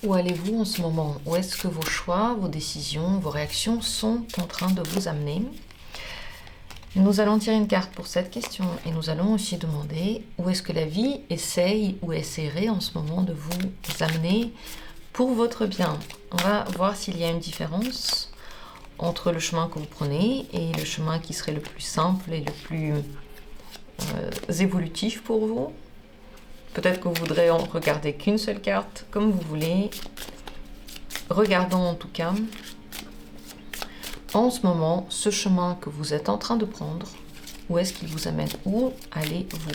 Où allez-vous en ce moment? Où est-ce que vos choix, vos décisions, vos réactions sont en train de vous amener? Nous allons tirer une carte pour cette question et nous allons aussi demander où est-ce que la vie essaye ou essaierait en ce moment de vous amener pour votre bien. On va voir s'il y a une différence entre le chemin que vous prenez et le chemin qui serait le plus simple et le plus évolutif pour vous. Peut-être que vous voudrez en regarder qu'une seule carte, comme vous voulez. Regardons en tout cas, en ce moment, ce chemin que vous êtes en train de prendre, où est-ce qu'il vous amène? Où allez-vous?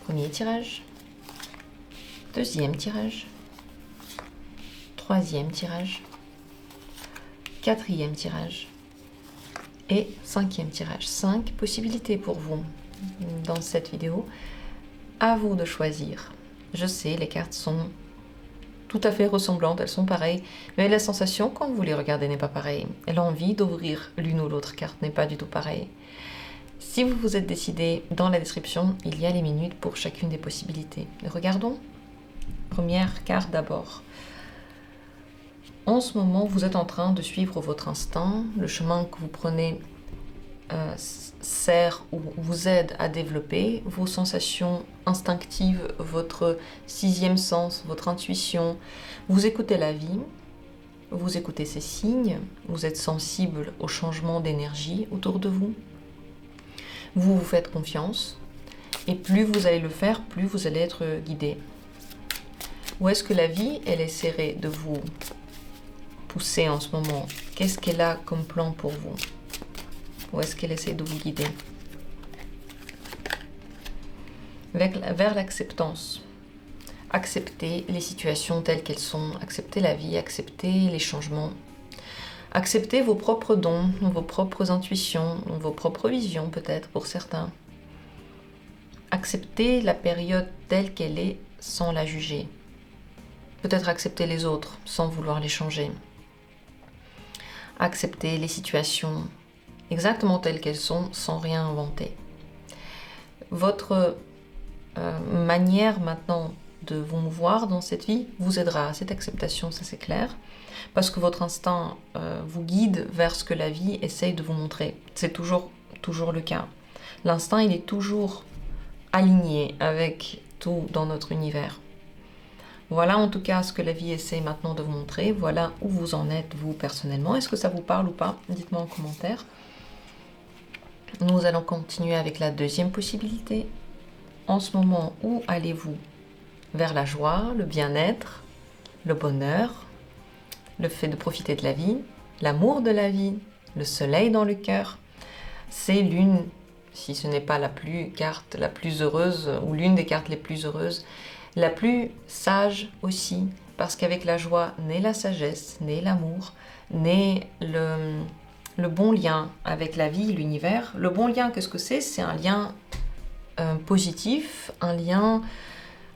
Premier tirage, deuxième tirage, troisième tirage, quatrième tirage et cinquième tirage. 5 possibilités pour vous dans cette vidéo. À vous de choisir. Je sais, les cartes sont tout à fait ressemblantes, elles sont pareilles, mais la sensation quand vous les regardez n'est pas pareille. Et l'envie d'ouvrir l'une ou l'autre carte n'est pas du tout pareille. Si vous vous êtes décidé, dans la description, il y a les minutes pour chacune des possibilités. Regardons. Première carte d'abord. En ce moment, vous êtes en train de suivre votre instinct. Le chemin que vous prenez sert ou vous aide à développer vos sensations instinctives, votre sixième sens, votre intuition. Vous écoutez la vie, vous écoutez ses signes, vous êtes sensible au changement d'énergie autour de vous. Vous vous faites confiance et plus vous allez le faire, plus vous allez être guidé. Où est-ce que la vie, elle essaierait de vous pousser en ce moment? Qu'est-ce qu'elle a comme plan pour vous? Où est-ce qu'elle essaie de vous guider? Vers l'acceptance. Accepter les situations telles qu'elles sont, accepter la vie, accepter les changements. Accepter vos propres dons, vos propres intuitions, vos propres visions peut-être pour certains. Accepter la période telle qu'elle est sans la juger. Peut-être accepter les autres sans vouloir les changer. Accepter les situations exactement telles qu'elles sont, sans rien inventer. Votre manière maintenant de vous mouvoir dans cette vie vous aidera à cette acceptation, ça c'est clair, parce que votre instinct vous guide vers ce que la vie essaye de vous montrer. C'est toujours le cas. L'instinct, il est toujours aligné avec tout dans notre univers. Voilà en tout cas ce que la vie essaye maintenant de vous montrer. Voilà où vous en êtes, vous, personnellement. Est-ce que ça vous parle ou pas? Dites-moi en commentaire. Nous allons continuer avec la deuxième possibilité. En ce moment, où allez-vous? Vers la joie, le bien-être, le bonheur, le fait de profiter de la vie, l'amour de la vie, le soleil dans le cœur. C'est l'une, si ce n'est pas carte la plus heureuse, ou l'une des cartes les plus heureuses, la plus sage aussi, parce qu'avec la joie naît la sagesse, naît l'amour, naît le bon lien avec la vie, l'univers. Le bon lien, qu'est-ce que c'est? C'est un lien positif, un lien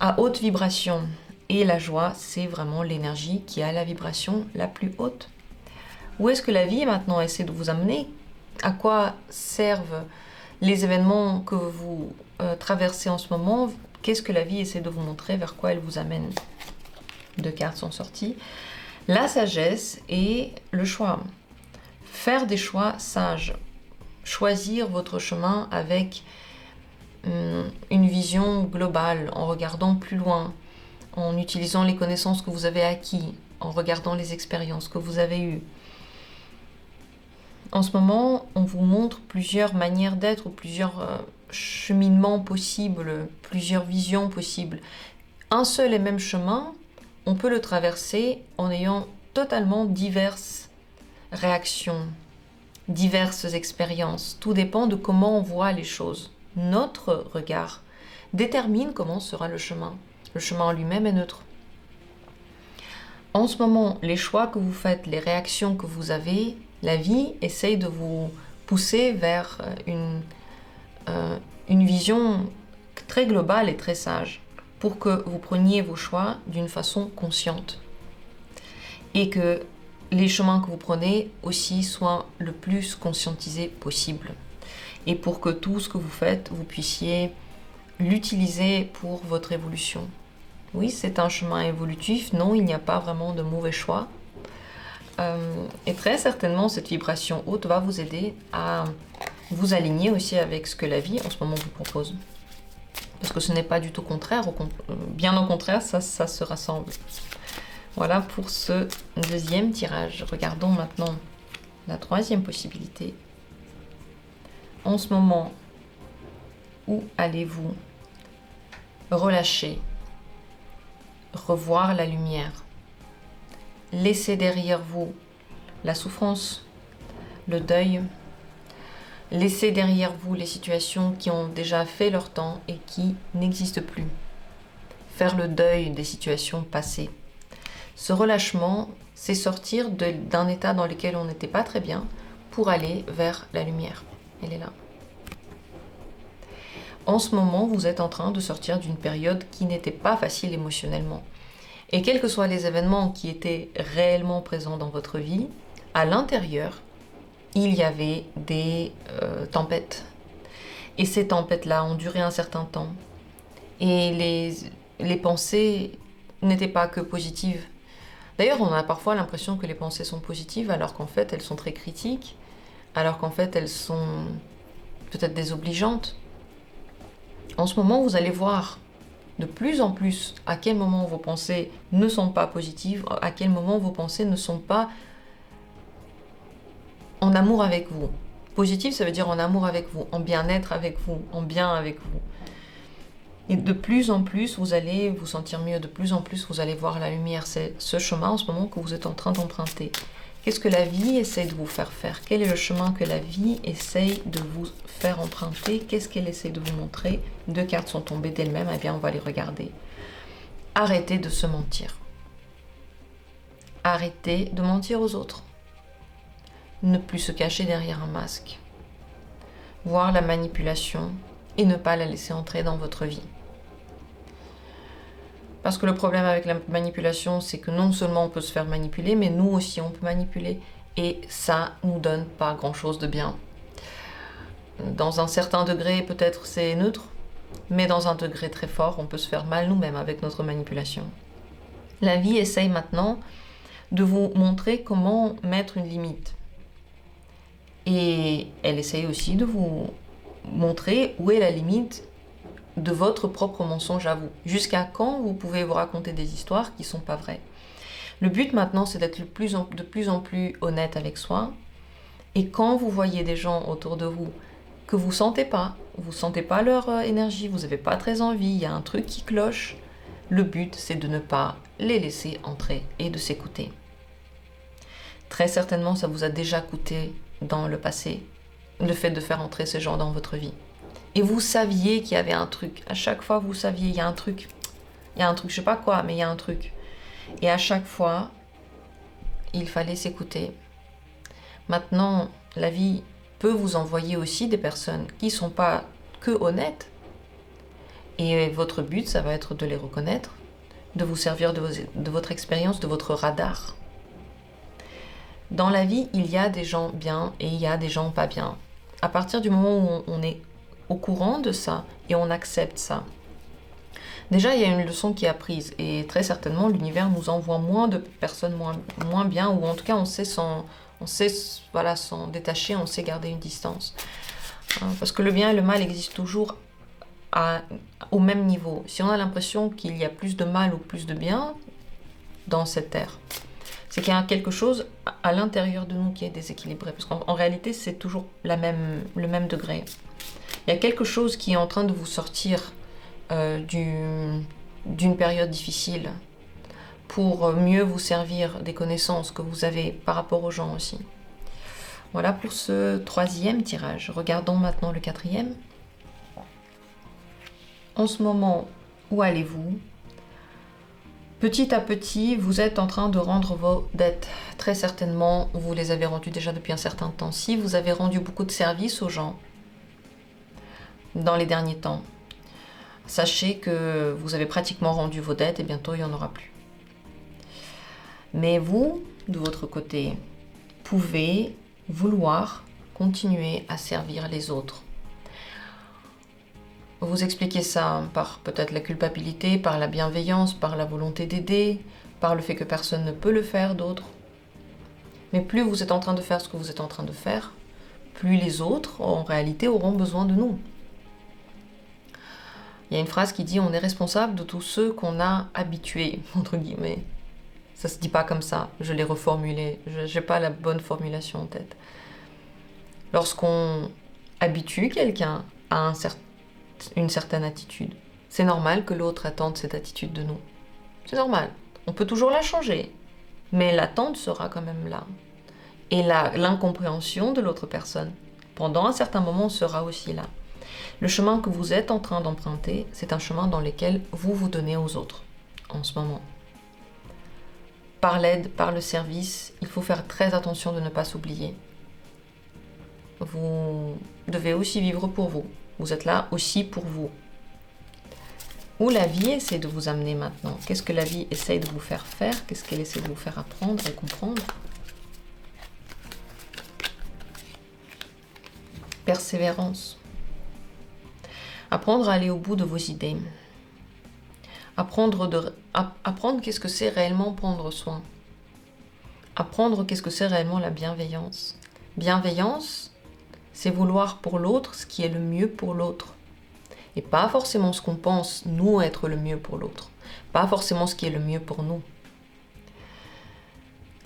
à haute vibration. Et la joie, c'est vraiment l'énergie qui a la vibration la plus haute. Où est-ce que la vie maintenant essaie de vous amener? À quoi servent les événements que vous traversez en ce moment? Qu'est-ce que la vie essaie de vous montrer? Vers quoi elle vous amène? 2 cartes sont sorties. La sagesse et le choix. Faire des choix sages. Choisir votre chemin avec une vision globale, en regardant plus loin, en utilisant les connaissances que vous avez acquises, en regardant les expériences que vous avez eues. En ce moment, on vous montre plusieurs manières d'être, plusieurs cheminements possibles, plusieurs visions possibles. Un seul et même chemin, on peut le traverser en ayant totalement diverses réactions, diverses expériences. Tout dépend de comment on voit les choses. Notre regard détermine comment sera le chemin. Le chemin en lui-même est neutre. En ce moment, les choix que vous faites, les réactions que vous avez, la vie essaye de vous pousser vers une vision très globale et très sage pour que vous preniez vos choix d'une façon consciente et que les chemins que vous prenez aussi soient le plus conscientisés possible. et pour que tout ce que vous faites, vous puissiez l'utiliser pour votre évolution. Oui, c'est un chemin évolutif, non, il n'y a pas vraiment de mauvais choix. Et très certainement, cette vibration haute va vous aider à vous aligner aussi avec ce que la vie en ce moment vous propose. Parce que ce n'est pas du tout contraire, bien au contraire, ça se rassemble. Voilà pour ce deuxième tirage. Regardons maintenant la troisième possibilité. En ce moment, où allez-vous relâcher, revoir la lumière, laisser derrière vous la souffrance, le deuil, laisser derrière vous les situations qui ont déjà fait leur temps et qui n'existent plus. Faire le deuil des situations passées. Ce relâchement, c'est sortir d'un état dans lequel on n'était pas très bien pour aller vers la lumière. Elle est là. En ce moment, vous êtes en train de sortir d'une période qui n'était pas facile émotionnellement. Et quels que soient les événements qui étaient réellement présents dans votre vie, à l'intérieur, il y avait des tempêtes. Et ces tempêtes-là ont duré un certain temps. Et les pensées n'étaient pas que positives. D'ailleurs, on a parfois l'impression que les pensées sont positives, alors qu'en fait, elles sont très critiques, alors qu'en fait, elles sont peut-être désobligeantes. En ce moment, vous allez voir de plus en plus à quel moment vos pensées ne sont pas positives, à quel moment vos pensées ne sont pas en amour avec vous. Positif, ça veut dire en amour avec vous, en bien-être avec vous, en bien avec vous. Et de plus en plus, vous allez vous sentir mieux, de plus en plus, vous allez voir la lumière. C'est ce chemin en ce moment que vous êtes en train d'emprunter. Qu'est-ce que la vie essaie de vous faire faire? Quel est le chemin que la vie essaye de vous faire emprunter? Qu'est-ce qu'elle essaie de vous montrer? 2 cartes sont tombées d'elles-mêmes, eh bien on va les regarder. Arrêtez de se mentir. Arrêtez de mentir aux autres. Ne plus se cacher derrière un masque. Voir la manipulation et ne pas la laisser entrer dans votre vie. Parce que le problème avec la manipulation, c'est que non seulement on peut se faire manipuler, mais nous aussi on peut manipuler. Et ça ne nous donne pas grand-chose de bien. Dans un certain degré, peut-être c'est neutre, mais dans un degré très fort, on peut se faire mal nous-mêmes avec notre manipulation. La vie essaye maintenant de vous montrer comment mettre une limite. Et elle essaye aussi de vous montrer où est la limite de votre propre mensonge à vous. Jusqu'à quand vous pouvez vous raconter des histoires qui ne sont pas vraies. Le but maintenant, c'est d'être de plus en plus honnête avec soi. Et quand vous voyez des gens autour de vous que vous sentez pas leur énergie, vous n'avez pas très envie, il y a un truc qui cloche, le but, c'est de ne pas les laisser entrer et de s'écouter. Très certainement, ça vous a déjà coûté dans le passé, le fait de faire entrer ces gens dans votre vie. Et vous saviez qu'il y avait un truc. À chaque fois, vous saviez, il y a un truc. Il y a un truc, je sais pas quoi, mais il y a un truc. Et à chaque fois, il fallait s'écouter. Maintenant, la vie peut vous envoyer aussi des personnes qui ne sont pas que honnêtes. Et votre but, ça va être de les reconnaître, de vous servir de votre expérience, de votre radar. Dans la vie, il y a des gens bien et il y a des gens pas bien. À partir du moment où on est au courant de ça et on accepte ça, déjà il y a une leçon qui est apprise et très certainement l'univers nous envoie moins de personnes moins bien, ou en tout cas on sait s'en détacher, on sait garder une distance. Parce que le bien et le mal existent toujours au même niveau. Si on a l'impression qu'il y a plus de mal ou plus de bien dans cette terre, c'est qu'il y a quelque chose à l'intérieur de nous qui est déséquilibré. Parce qu'en réalité, c'est toujours le même degré. Il y a quelque chose qui est en train de vous sortir d'une période difficile pour mieux vous servir des connaissances que vous avez par rapport aux gens aussi. Voilà pour ce troisième tirage. Regardons maintenant le quatrième. En ce moment, où allez-vous ? Petit à petit, vous êtes en train de rendre vos dettes. Très certainement, vous les avez rendues déjà depuis un certain temps. Si vous avez rendu beaucoup de services aux gens dans les derniers temps, sachez que vous avez pratiquement rendu vos dettes et bientôt il n'y en aura plus. Mais vous, de votre côté, pouvez vouloir continuer à servir les autres Vous expliquez ça par peut-être la culpabilité, par la bienveillance, par la volonté d'aider, par le fait que personne ne peut le faire d'autre. Mais plus vous êtes en train de faire ce que vous êtes en train de faire, plus les autres, en réalité, auront besoin de nous. Il y a une phrase qui dit « On est responsable de tous ceux qu'on a habitués », entre guillemets. Ça se dit pas comme ça, je l'ai reformulé, j'ai pas la bonne formulation en tête. Lorsqu'on habitue quelqu'un à une certaine attitude, c'est normal que l'autre attende cette attitude de nous. C'est normal. On peut toujours la changer, mais l'attente sera quand même là. Et l'incompréhension de l'autre personne, pendant un certain moment, sera aussi là. Le chemin que vous êtes en train d'emprunter, c'est un chemin dans lequel vous vous donnez aux autres, en ce moment. Par l'aide, par le service, il faut faire très attention de ne pas s'oublier. Vous devez aussi vivre pour vous. Vous êtes là aussi pour vous. Où la vie essaie de vous amener maintenant? Qu'est-ce que la vie essaie de vous faire faire? Qu'est-ce qu'elle essaie de vous faire apprendre et comprendre? Persévérance. Apprendre à aller au bout de vos idées. Apprendre qu'est-ce que c'est réellement prendre soin. Apprendre qu'est-ce que c'est réellement la bienveillance. Bienveillance, c'est vouloir pour l'autre ce qui est le mieux pour l'autre. Et pas forcément ce qu'on pense, nous, être le mieux pour l'autre. Pas forcément ce qui est le mieux pour nous.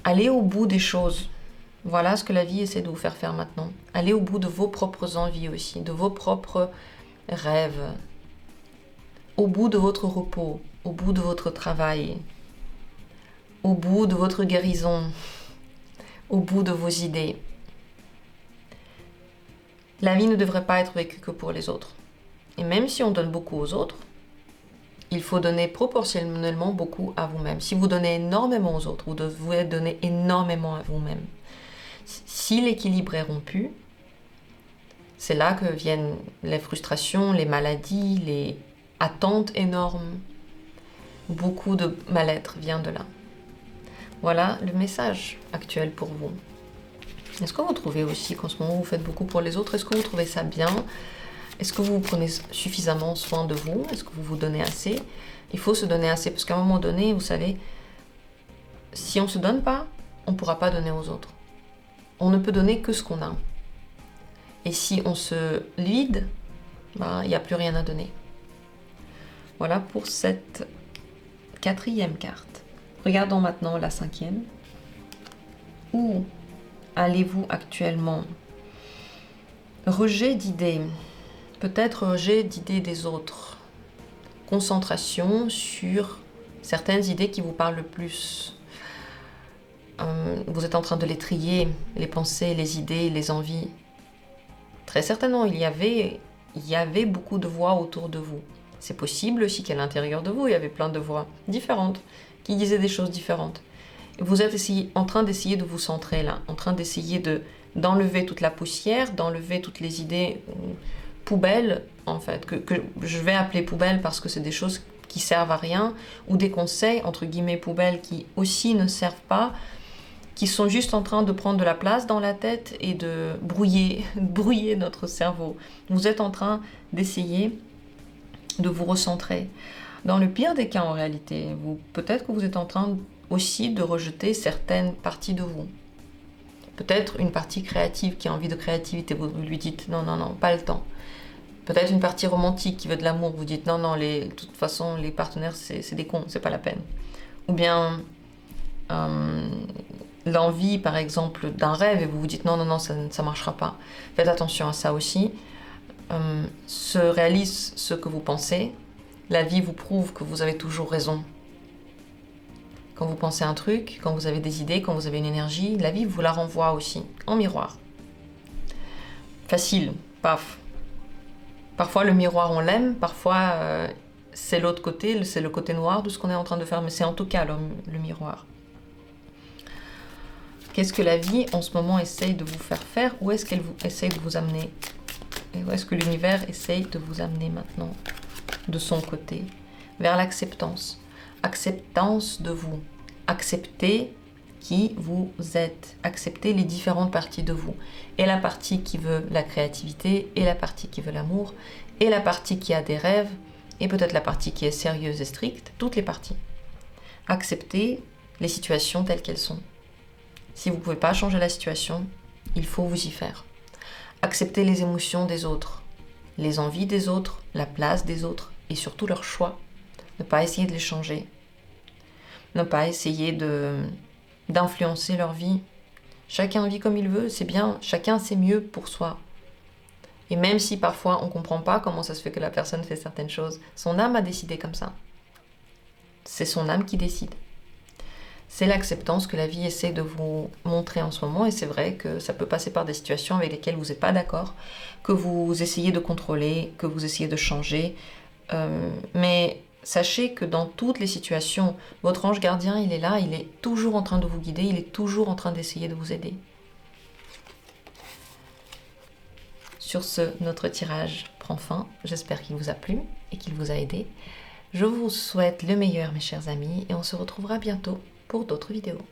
Allez au bout des choses. Voilà ce que la vie essaie de vous faire faire maintenant. Allez au bout de vos propres envies aussi, de vos propres rêves. Au bout de votre repos, au bout de votre travail, au bout de votre guérison, au bout de vos idées. La vie ne devrait pas être vécue que pour les autres. Et même si on donne beaucoup aux autres, il faut donner proportionnellement beaucoup à vous-même. Si vous donnez énormément aux autres, vous devez donner énormément à vous-même. Si l'équilibre est rompu, c'est là que viennent les frustrations, les maladies, les attentes énormes. Beaucoup de mal-être vient de là. Voilà le message actuel pour vous. Est-ce que vous trouvez aussi qu'en ce moment vous faites beaucoup pour les autres? Est-ce que vous trouvez ça bien? Est-ce que vous prenez suffisamment soin de vous? Est-ce que vous vous donnez assez? Il faut se donner assez parce qu'à un moment donné, vous savez, si on ne se donne pas, on ne pourra pas donner aux autres. On ne peut donner que ce qu'on a. Et si on se vide, il n'y a plus rien à donner. Voilà pour cette 4e carte. Regardons maintenant la 5e. Où allez-vous actuellement? Rejet d'idées. Peut-être rejet d'idées des autres. Concentration sur certaines idées qui vous parlent le plus. Vous êtes en train de les trier, les pensées, les idées, les envies. Très certainement, il y avait beaucoup de voix autour de vous. C'est possible aussi qu'à l'intérieur de vous, il y avait plein de voix différentes, qui disaient des choses différentes. Et vous êtes en train d'essayer de vous centrer là, en train d'essayer d'enlever toute la poussière, d'enlever toutes les idées poubelles, en fait, que je vais appeler poubelles parce que c'est des choses qui servent à rien, ou des conseils, entre guillemets, poubelles, qui aussi ne servent pas, qui sont juste en train de prendre de la place dans la tête et de brouiller notre cerveau. Vous êtes en train d'essayer de vous recentrer. Dans le pire des cas, en réalité, peut-être que vous êtes en train aussi de rejeter certaines parties de vous. Peut-être une partie créative qui a envie de créativité, vous lui dites non, pas le temps. Peut-être une partie romantique qui veut de l'amour, vous dites non, de toute façon, les partenaires, c'est des cons, c'est pas la peine. Ou bien l'envie, par exemple, d'un rêve, et vous vous dites non, ça marchera pas. Faites attention à ça aussi. Se réalise ce que vous pensez. La vie vous prouve que vous avez toujours raison. Quand vous pensez un truc, quand vous avez des idées, quand vous avez une énergie, la vie vous la renvoie aussi, en miroir. Facile, paf. Parfois le miroir on l'aime, parfois c'est l'autre côté, c'est le côté noir de ce qu'on est en train de faire, mais c'est en tout cas le miroir. Qu'est-ce que la vie en ce moment essaye de vous faire faire? Où est-ce qu'elle essaye de vous amener? Et où est-ce que l'univers essaye de vous amener maintenant, de son côté, vers l'acceptance? Acceptance de vous. Accepter qui vous êtes. Acceptez les différentes parties de vous. Et la partie qui veut la créativité, et la partie qui veut l'amour, et la partie qui a des rêves, et peut-être la partie qui est sérieuse et stricte, toutes les parties. Acceptez les situations telles qu'elles sont. Si vous ne pouvez pas changer la situation, il faut vous y faire. Acceptez les émotions des autres, les envies des autres, la place des autres, et surtout leurs choix. Ne pas essayer de les changer. Ne pas essayer d'influencer leur vie. Chacun vit comme il veut, c'est bien, chacun sait mieux pour soi. Et même si parfois on ne comprend pas comment ça se fait que la personne fait certaines choses, son âme a décidé comme ça. C'est son âme qui décide. C'est l'acceptance que la vie essaie de vous montrer en ce moment, et c'est vrai que ça peut passer par des situations avec lesquelles vous n'êtes pas d'accord, que vous essayez de contrôler, que vous essayez de changer, mais sachez que dans toutes les situations, votre ange gardien, il est là, il est toujours en train de vous guider, il est toujours en train d'essayer de vous aider. Sur ce, notre tirage prend fin. J'espère qu'il vous a plu et qu'il vous a aidé. Je vous souhaite le meilleur, mes chers amis, et on se retrouvera bientôt pour d'autres vidéos.